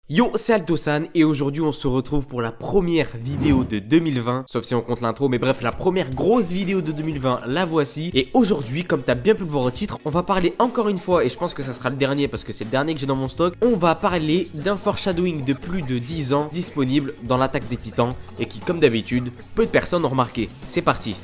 Yo, c'est Altosan et aujourd'hui on se retrouve pour la première vidéo de 2020, sauf si on compte l'intro, mais bref, la première grosse vidéo de 2020, la voici. Et aujourd'hui, comme t'as bien pu le voir au titre, on va parler encore une fois, et je pense que ça sera le dernier parce que c'est le dernier que j'ai dans mon stock, on va parler d'un foreshadowing de plus de 10 ans disponible dans l'attaque des titans et qui, comme d'habitude, peu de personnes ont remarqué. C'est parti.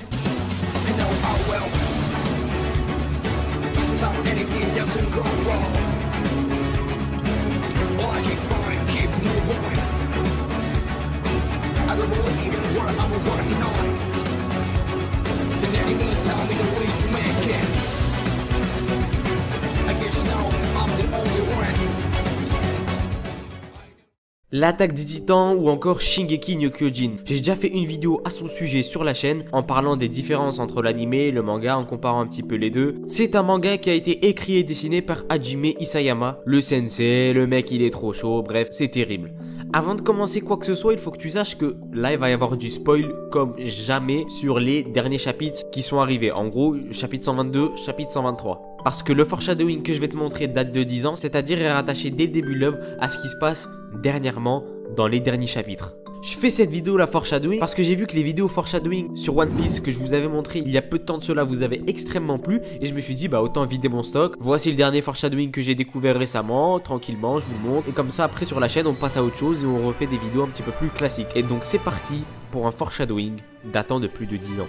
L'attaque des titans ou encore Shingeki no Kyojin. J'ai déjà fait une vidéo à son sujet sur la chaîne en parlant des différences entre l'anime et le manga, en comparant un petit peu les deux. C'est un manga qui a été écrit et dessiné par Hajime Isayama, le sensei, le mec il est trop chaud, bref c'est terrible. Avant de commencer quoi que ce soit, il faut que tu saches que là il va y avoir du spoil comme jamais sur les derniers chapitres qui sont arrivés. En gros, chapitre 122, chapitre 123. Parce que le foreshadowing que je vais te montrer date de 10 ans, c'est-à-dire est rattaché dès le début de l'œuvre à ce qui se passe dernièrement dans les derniers chapitres. Je fais cette vidéo la foreshadowing parce que j'ai vu que les vidéos foreshadowing sur One Piece que je vous avais montré il y a peu de temps de cela vous avez extrêmement plu et je me suis dit bah autant vider mon stock. Voici le dernier foreshadowing que j'ai découvert récemment, tranquillement je vous le montre et comme ça après sur la chaîne on passe à autre chose et on refait des vidéos un petit peu plus classiques. Et donc c'est parti pour un foreshadowing datant de plus de 10 ans.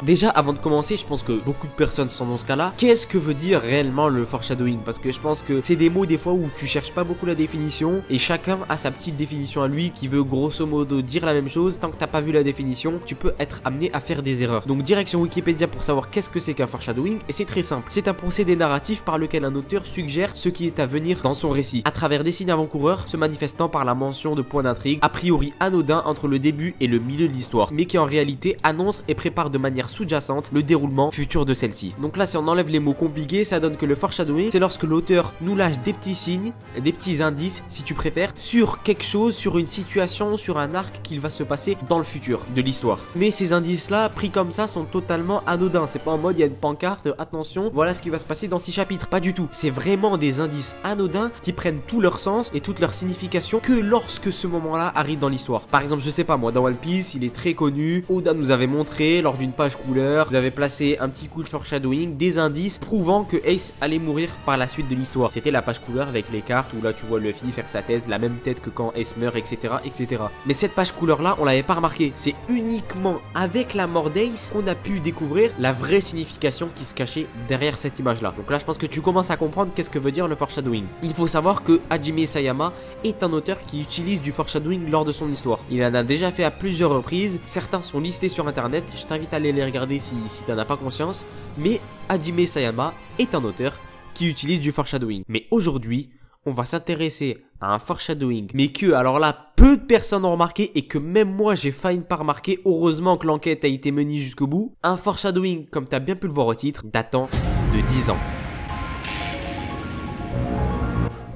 Déjà, avant de commencer, je pense que beaucoup de personnes sont dans ce cas-là. Qu'est-ce que veut dire réellement le foreshadowing? Parce que je pense que c'est des mots des fois où tu cherches pas beaucoup la définition et chacun a sa petite définition à lui qui veut grosso modo dire la même chose. Tant que t'as pas vu la définition, tu peux être amené à faire des erreurs. Donc direction Wikipédia pour savoir qu'est-ce que c'est qu'un foreshadowing et c'est très simple. C'est un procédé narratif par lequel un auteur suggère ce qui est à venir dans son récit à travers des signes avant-coureurs se manifestant par la mention de points d'intrigue a priori anodins entre le début et le milieu de l'histoire, mais qui en réalité annonce et prépare de manière sous-jacente le déroulement futur de celle-ci. Donc là si on enlève les mots compliqués, ça donne que le foreshadowing c'est lorsque l'auteur nous lâche des petits signes, des petits indices si tu préfères, sur quelque chose, sur une situation, sur un arc qu'il va se passer dans le futur de l'histoire. Mais ces indices là pris comme ça sont totalement anodins, c'est pas en mode il y a une pancarte, attention voilà ce qui va se passer dans 6 chapitres, pas du tout. C'est vraiment des indices anodins qui prennent tout leur sens et toute leur signification que lorsque ce moment là arrive dans l'histoire. Par exemple je sais pas moi, dans One Piece il est très connu, Oda nous avait montré lors d'une page couleur, vous avez placé un petit coup de foreshadowing, des indices prouvant que Ace allait mourir par la suite de l'histoire. C'était la page couleur avec les cartes où là tu vois Luffy faire sa tête, la même tête que quand Ace meurt, etc. etc. Mais cette page couleur là on l'avait pas remarqué. C'est uniquement avec la mort d'Ace qu'on a pu découvrir la vraie signification qui se cachait derrière cette image là. Donc là je pense que tu commences à comprendre qu'est-ce que veut dire le foreshadowing. Il faut savoir que Hajime Isayama est un auteur qui utilise du foreshadowing lors de son histoire. Il en a déjà fait à plusieurs reprises, certains sont listés sur internet, je t'invite à aller les regarder si t'en as pas conscience, mais Hajime Isayama est un auteur qui utilise du foreshadowing. Mais aujourd'hui, on va s'intéresser à un foreshadowing, mais que, alors là, peu de personnes ont remarqué et que même moi j'ai failli pas remarquer, heureusement que l'enquête a été menée jusqu'au bout. Un foreshadowing, comme tu as bien pu le voir au titre, datant de 10 ans.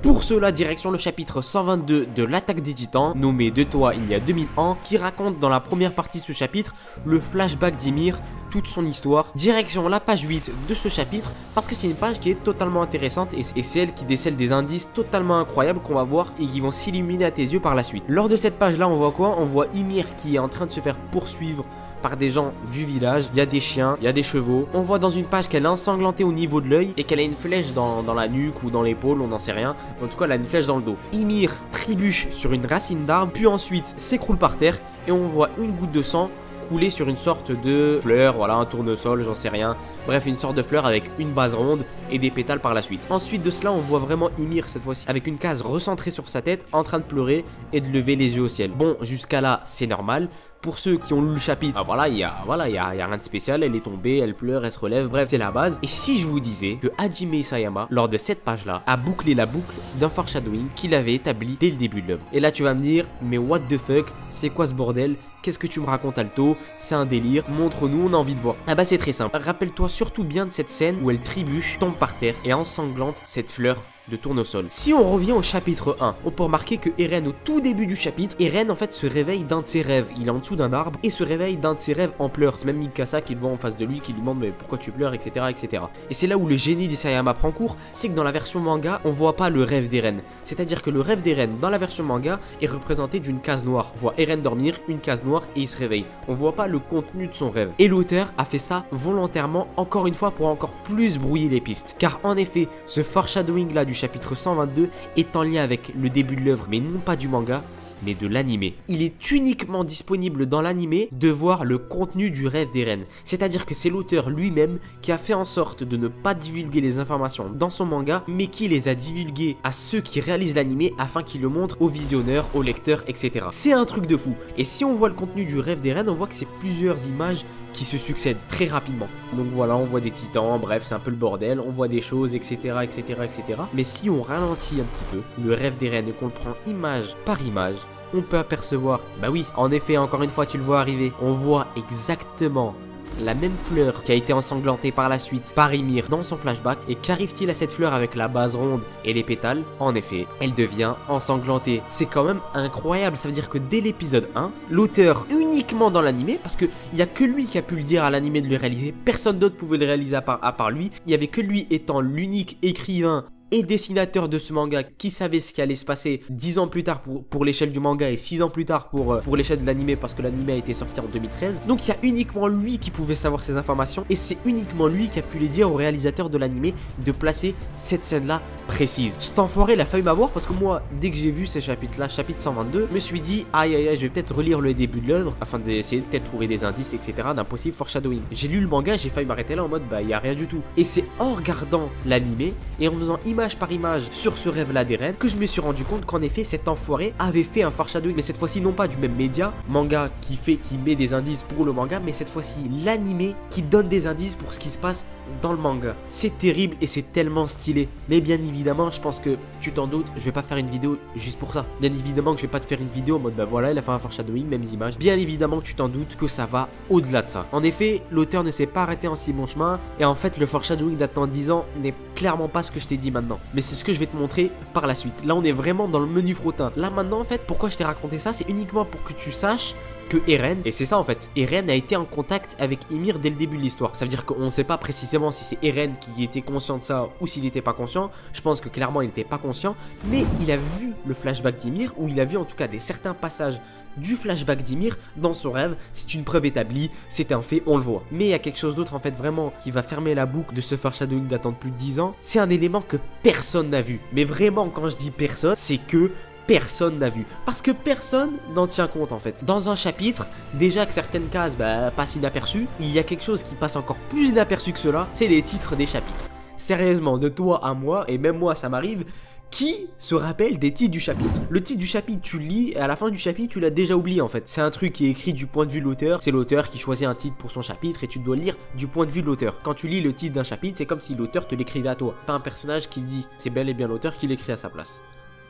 Pour cela, direction le chapitre 122 de l'attaque des titans, nommé De toi il y a 2000 ans, qui raconte dans la première partie de ce chapitre le flashback d'Ymir, toute son histoire. Direction la page 8 de ce chapitre, parce que c'est une page qui est totalement intéressante et c'est elle qui décèle des indices totalement incroyables qu'on va voir et qui vont s'illuminer à tes yeux par la suite. Lors de cette page là, on voit quoi? On voit Ymir qui est en train de se faire poursuivre par des gens du village, il y a des chiens, il y a des chevaux. On voit dans une page qu'elle est ensanglantée au niveau de l'œil et qu'elle a une flèche dans la nuque ou dans l'épaule, on n'en sait rien. En tout cas, elle a une flèche dans le dos. Ymir trébuche sur une racine d'arbre, puis ensuite s'écroule par terre et on voit une goutte de sang couler sur une sorte de fleur, voilà, un tournesol, j'en sais rien. Bref, une sorte de fleur avec une base ronde et des pétales par la suite. Ensuite de cela, on voit vraiment Ymir cette fois-ci avec une case recentrée sur sa tête, en train de pleurer et de lever les yeux au ciel. Bon, jusqu'à là, c'est normal. Pour ceux qui ont lu le chapitre, voilà, il y a rien de spécial, elle est tombée, elle pleure, elle se relève, bref, c'est la base. Et si je vous disais que Hajime Isayama, lors de cette page-là, a bouclé la boucle d'un foreshadowing qu'il avait établi dès le début de l'œuvre. Et là, tu vas me dire, mais what the fuck, c'est quoi ce bordel? Qu'est-ce que tu me racontes, Alto? C'est un délire, montre-nous, on a envie de voir. Ah bah c'est très simple, rappelle-toi surtout bien de cette scène où elle trébuche, tombe par terre et ensanglante cette fleur de tournesol. Si on revient au chapitre 1, on peut remarquer que Eren, au tout début du chapitre, Eren en fait se réveille d'un de ses rêves. Il est en dessous d'un arbre et se réveille d'un de ses rêves en pleurs. C'est même Mikasa qui le voit en face de lui, qui lui demande mais pourquoi tu pleures, etc. etc. Et c'est là où le génie d'Isayama prend cours, c'est que dans la version manga, on voit pas le rêve d'Eren. C'est-à-dire que le rêve d'Eren dans la version manga est représenté d'une case noire. On voit Eren dormir, une case noire et il se réveille. On voit pas le contenu de son rêve. Et l'auteur a fait ça volontairement, encore une fois, pour encore plus brouiller les pistes. Car en effet, ce foreshadowing là du chapitre 122 est en lien avec le début de l'œuvre, mais non pas du manga, mais de l'animé. Il est uniquement disponible dans l'animé de voir le contenu du rêve d'Eren. C'est-à-dire que c'est l'auteur lui-même qui a fait en sorte de ne pas divulguer les informations dans son manga, mais qui les a divulguées à ceux qui réalisent l'animé afin qu'ils le montrent aux visionneurs, aux lecteurs, etc. C'est un truc de fou. Et si on voit le contenu du rêve d'Eren, on voit que c'est plusieurs images qui se succèdent très rapidement. Donc voilà, on voit des titans, bref, c'est un peu le bordel, on voit des choses, etc., etc., etc. Mais si on ralentit un petit peu le rêve d'Eren et qu'on le prend image par image, on peut apercevoir, bah oui, en effet, encore une fois, tu le vois arriver, on voit exactement la même fleur qui a été ensanglantée par la suite par Ymir dans son flashback. Et qu'arrive-t-il à cette fleur avec la base ronde et les pétales? En effet, elle devient ensanglantée. C'est quand même incroyable, ça veut dire que dès l'épisode 1, l'auteur uniquement dans l'animé, parce qu'il n'y a que lui qui a pu le dire à l'animé de le réaliser, personne d'autre pouvait le réaliser à part lui, il n'y avait que lui étant l'unique écrivain et dessinateur de ce manga qui savait ce qui allait se passer 10 ans plus tard pour l'échelle du manga et 6 ans plus tard pour l'échelle de l'animé, parce que l'animé a été sorti en 2013. Donc il y a uniquement lui qui pouvait savoir ces informations et c'est uniquement lui qui a pu les dire au réalisateur de l'animé de placer cette scène là précise. Cet enfoiré il a failli m'avoir parce que moi dès que j'ai vu ces chapitres là, chapitre 122, je me suis dit aïe aïe aïe, je vais peut-être relire le début de l'œuvre afin d'essayer de peut-être trouver des indices, etc. d'un possible foreshadowing. J'ai lu le manga, j'ai failli m'arrêter là en mode bah il y a rien du tout. Et c'est en regardant l'animé et en faisant image par image sur ce rêve là d'Eren que je me suis rendu compte qu'en effet cet enfoiré avait fait un foreshadowing, mais cette fois-ci non pas du même média, manga qui met des indices pour le manga, mais cette fois-ci l'animé qui donne des indices pour ce qui se passe dans le manga. C'est terrible et c'est tellement stylé. Mais bien évidemment, je pense que tu t'en doutes, je vais pas faire une vidéo juste pour ça. Bien évidemment que je vais pas te faire une vidéo en mode bah voilà, il a fait un foreshadowing, mêmes images. Bien évidemment que tu t'en doutes que ça va au-delà de ça. En effet, l'auteur ne s'est pas arrêté en si bon chemin et en fait le foreshadowing datant 10 ans n'est clairement pas ce que je t'ai dit maintenant. Mais c'est ce que je vais te montrer par la suite. Là on est vraiment dans le menu frottin. Là maintenant en fait, pourquoi je t'ai raconté ça, c'est uniquement pour que tu saches que Eren, et c'est ça en fait, Eren a été en contact avec Ymir dès le début de l'histoire. Ça veut dire qu'on ne sait pas précisément si c'est Eren qui était conscient de ça ou s'il n'était pas conscient. Je pense que clairement il n'était pas conscient, mais il a vu le flashback d'Ymir, ou il a vu en tout cas certains passages du flashback d'Ymir dans son rêve. C'est une preuve établie, c'est un fait, on le voit. Mais il y a quelque chose d'autre en fait vraiment qui va fermer la boucle de ce foreshadowing datant de plus de 10 ans. C'est un élément que personne n'a vu. Mais vraiment quand je dis personne, c'est que personne n'a vu, parce que personne n'en tient compte en fait. Dans un chapitre, déjà que certaines cases passent inaperçues, il y a quelque chose qui passe encore plus inaperçu que cela, c'est les titres des chapitres. Sérieusement, de toi à moi, et même moi ça m'arrive, qui se rappelle des titres du chapitre? Le titre du chapitre, tu le lis et à la fin du chapitre, tu l'as déjà oublié en fait. C'est un truc qui est écrit du point de vue de l'auteur. C'est l'auteur qui choisit un titre pour son chapitre et tu dois le lire du point de vue de l'auteur. Quand tu lis le titre d'un chapitre, c'est comme si l'auteur te l'écrivait à toi, pas un personnage qui le dit. C'est bel et bien l'auteur qui l'écrit à sa place.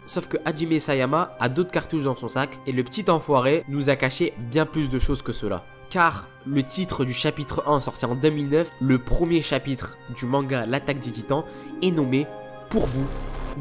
Sauf que Hajime Isayama a d'autres cartouches dans son sac et le petit enfoiré nous a caché bien plus de choses que cela. Car le titre du chapitre 1 sorti en 2009, le premier chapitre du manga L'attaque des titans, est nommé Pour vous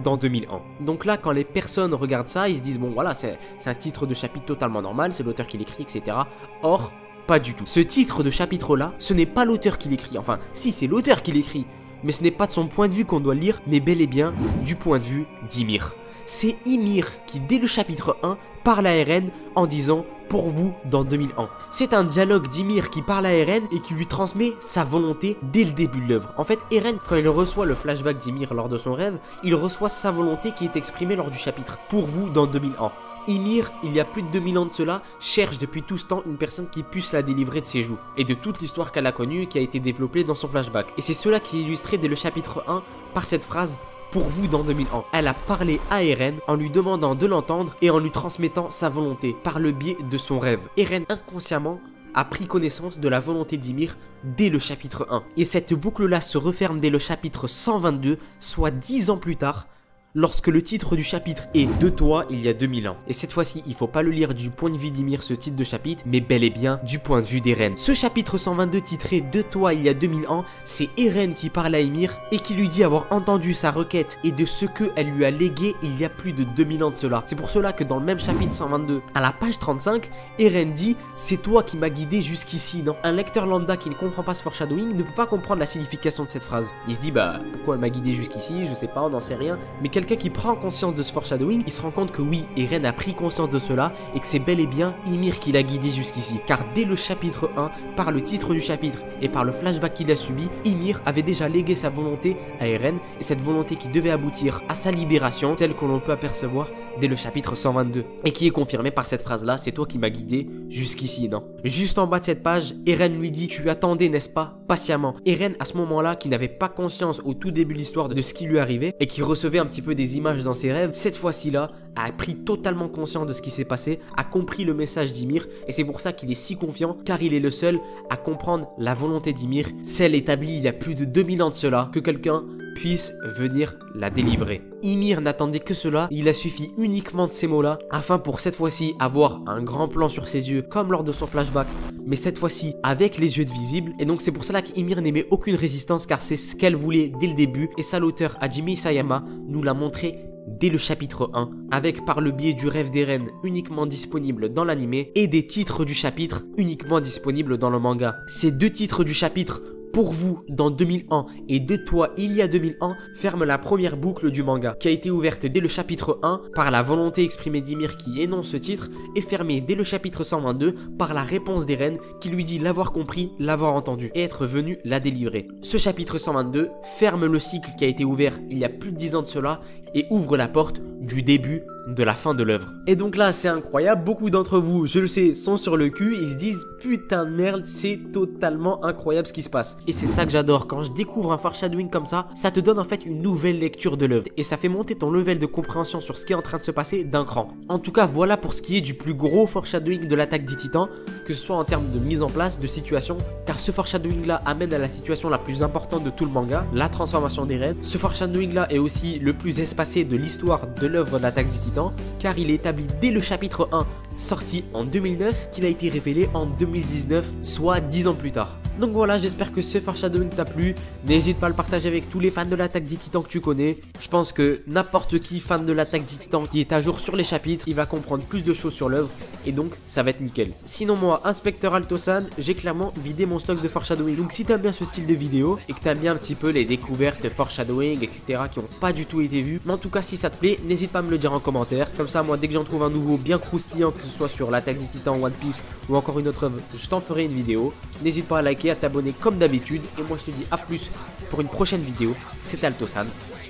dans 2001. Donc là quand les personnes regardent ça, ils se disent bon voilà c'est un titre de chapitre totalement normal, c'est l'auteur qui l'écrit, etc. Or pas du tout. Ce titre de chapitre là, ce n'est pas l'auteur qui l'écrit, enfin si c'est l'auteur qui l'écrit, mais ce n'est pas de son point de vue qu'on doit le lire, mais bel et bien du point de vue d'Ymir. C'est Ymir qui, dès le chapitre 1, parle à Eren en disant « pour vous dans 2001 ». C'est un dialogue d'Ymir qui parle à Eren et qui lui transmet sa volonté dès le début de l'œuvre. En fait, Eren, quand il reçoit le flashback d'Ymir lors de son rêve, il reçoit sa volonté qui est exprimée lors du chapitre « pour vous dans 2001 ». Ymir, il y a plus de 2000 ans de cela, cherche depuis tout ce temps une personne qui puisse la délivrer de ses joues et de toute l'histoire qu'elle a connue et qui a été développée dans son flashback. Et c'est cela qui est illustré dès le chapitre 1 par cette phrase « pour vous dans 2001 ». Elle a parlé à Eren en lui demandant de l'entendre et en lui transmettant sa volonté par le biais de son rêve. Eren inconsciemment a pris connaissance de la volonté d'Ymir dès le chapitre 1. Et cette boucle-là se referme dès le chapitre 122, soit 10 ans plus tard, lorsque le titre du chapitre est « De toi, il y a 2000 ans ». Et cette fois-ci, il faut pas le lire du point de vue d'Ymir, ce titre de chapitre, mais bel et bien du point de vue d'Eren. Ce chapitre 122 titré « De toi, il y a 2000 ans », c'est Eren qui parle à Ymir et qui lui dit avoir entendu sa requête et de ce qu'elle lui a légué il y a plus de 2000 ans de cela. C'est pour cela que dans le même chapitre 122, à la page 35, Eren dit « C'est toi qui m'as guidé jusqu'ici, non ?» Un lecteur lambda qui ne comprend pas ce foreshadowing ne peut pas comprendre la signification de cette phrase. Il se dit « Bah, pourquoi elle m'a guidé jusqu'ici? Je sais pas, on n'en sait rien. » Mais quelqu'un qui prend conscience de ce foreshadowing, il se rend compte que oui, Eren a pris conscience de cela et que c'est bel et bien Ymir qui l'a guidé jusqu'ici. Car dès le chapitre 1, par le titre du chapitre et par le flashback qu'il a subi, Ymir avait déjà légué sa volonté à Eren et cette volonté qui devait aboutir à sa libération, telle que l'on peut apercevoir dès le chapitre 122 et qui est confirmée par cette phrase là, c'est toi qui m'as guidé jusqu'ici, non? Juste en bas de cette page, Eren lui dit tu attendais n'est-ce pas, patiemment. Eren à ce moment là qui n'avait pas conscience au tout début de l'histoire de ce qui lui arrivait et qui recevait un petit peu des images dans ses rêves, cette fois-ci là a pris totalement conscience de ce qui s'est passé, a compris le message d'Ymir et c'est pour ça qu'il est si confiant car il est le seul à comprendre la volonté d'Ymir, celle établie il y a plus de 2000 ans de cela, que quelqu'un puisse venir la délivrer. Ymir n'attendait que cela, il a suffi uniquement de ces mots-là afin pour cette fois-ci avoir un grand plan sur ses yeux comme lors de son flashback, mais cette fois-ci avec les yeux visibles et donc c'est pour cela qu'Ymir n'aimait aucune résistance car c'est ce qu'elle voulait dès le début et ça l'auteur Hajime Isayama nous l'a montré dès le chapitre 1, avec par le biais du rêve d'Eren uniquement disponible dans l'anime et des titres du chapitre uniquement disponibles dans le manga. Ces deux titres du chapitre pour vous dans 2000 ans et de toi il y a 2000 ans ferme la première boucle du manga qui a été ouverte dès le chapitre 1 par la volonté exprimée d'Ymir qui énonce ce titre et fermée dès le chapitre 122 par la réponse d'Eren qui lui dit l'avoir compris, l'avoir entendu et être venu la délivrer. Ce chapitre 122 ferme le cycle qui a été ouvert il y a plus de 10 ans de cela et ouvre la porte du début de la fin de l'œuvre. Et donc là c'est incroyable, beaucoup d'entre vous, je le sais, sont sur le cul, ils se disent putain de merde, c'est totalement incroyable ce qui se passe. Et c'est ça que j'adore, quand je découvre un foreshadowing comme ça te donne en fait une nouvelle lecture de l'œuvre et ça fait monter ton level de compréhension sur ce qui est en train de se passer d'un cran. En tout cas voilà pour ce qui est du plus gros foreshadowing de l'attaque des titans, que ce soit en termes de mise en place, de situation, car ce foreshadowing là amène à la situation la plus importante de tout le manga, la transformation d'Eren. Ce foreshadowing là est aussi le plus espacé de l'histoire de l'œuvre de l'attaque des titans, car il est établi dès le chapitre 1 sorti en 2009 qu'il a été révélé en 2019, soit 10 ans plus tard. Donc voilà, j'espère que ce foreshadowing t'a plu. N'hésite pas à le partager avec tous les fans de l'attaque des titans que tu connais. Je pense que n'importe qui fan de l'attaque des titans qui est à jour sur les chapitres, il va comprendre plus de choses sur l'œuvre et donc ça va être nickel. Sinon moi, Inspecteur Altosan, j'ai clairement vidé mon stock de foreshadowing. Donc si t'aimes bien ce style de vidéo et que t'aimes bien un petit peu les découvertes foreshadowing, etc. qui n'ont pas du tout été vues, mais en tout cas si ça te plaît, n'hésite pas à me le dire en commentaire. Comme ça moi dès que j'en trouve un nouveau bien croustillant, que ce soit sur l'attaque des titans, One Piece ou encore une autre œuvre, je t'en ferai une vidéo. N'hésite pas à liker, à t'abonner comme d'habitude et moi je te dis à plus pour une prochaine vidéo. C'était Altosan,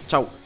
ciao.